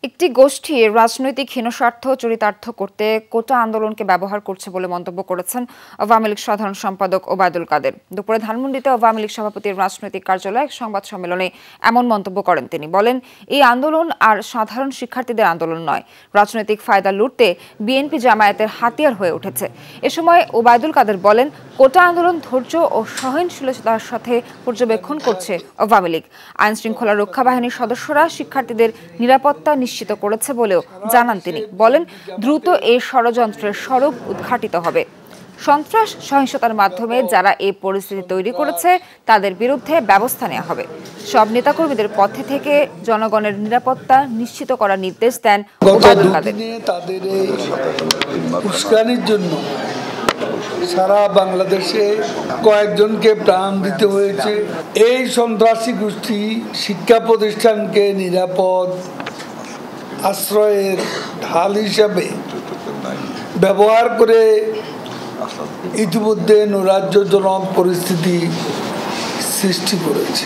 একটি গোষ্ঠী রাজনৈতিক হীনস্বার্থ চরিতার্থ করতে কোটা আন্দোলনকে ব্যবহার করছে বলে মন্তব্য করেছেন আওয়ামী লীগ সাধারণ সম্পাদক ওবায়দুল কাদের। দুপুরে ধানমন্ডিতে আওয়ামী লীগ সভাপতির রাজনৈতিক কার্যালয়ে এক সংবাদ সম্মেলনে এমন মন্তব্য করেন তিনি। বলেন, এই আন্দোলন আর সাধারণ শিক্ষার্থীদের আন্দোলন নয়, রাজনৈতিক ফায়দা লুটতে বিএনপি জামায়াতের হাতিয়ার হয়ে উঠেছে। এ সময় ওবায়দুল কাদের বলেন, কোটা আন্দোলন ধৈর্য ও সহনশীলতার সাথে পর্যবেক্ষণ করছে আওয়ামী লীগ। আইন শৃঙ্খলা রক্ষা বাহিনীর সদস্যরা শিক্ষার্থীদের নিরাপত্তা নিশ্চিত করেছে বলেও জানান তিনি। বলেন, দ্রুত এই ষড়যন্ত্রের স্বরূপ উদ্ঘাটিত হবে। সন্ত্রাস সহিংসতার মাধ্যমে যারা এই পরিস্থিতি তৈরি করেছে তাদের বিরুদ্ধে ব্যবস্থা নেওয়া হবে। সব নেতাকর্মীদের পথে থেকে জনগণের নিরাপত্তা নিশ্চিত করার নির্দেশ দেন ওবায়দুল কাদের। তাদের এই উস্কানির জন্য সারা বাংলাদেশে কয়েকজনকে প্রাণ দিতে হয়েছে। এই সন্ত্রাসী গোষ্ঠী শিক্ষা প্রতিষ্ঠানকে নিরাপদ আশ্রয়ের ঢাল হিসাবে ব্যবহার করে ইতিমধ্যে নৈরাজ্যজনক পরিস্থিতি সৃষ্টি করেছে।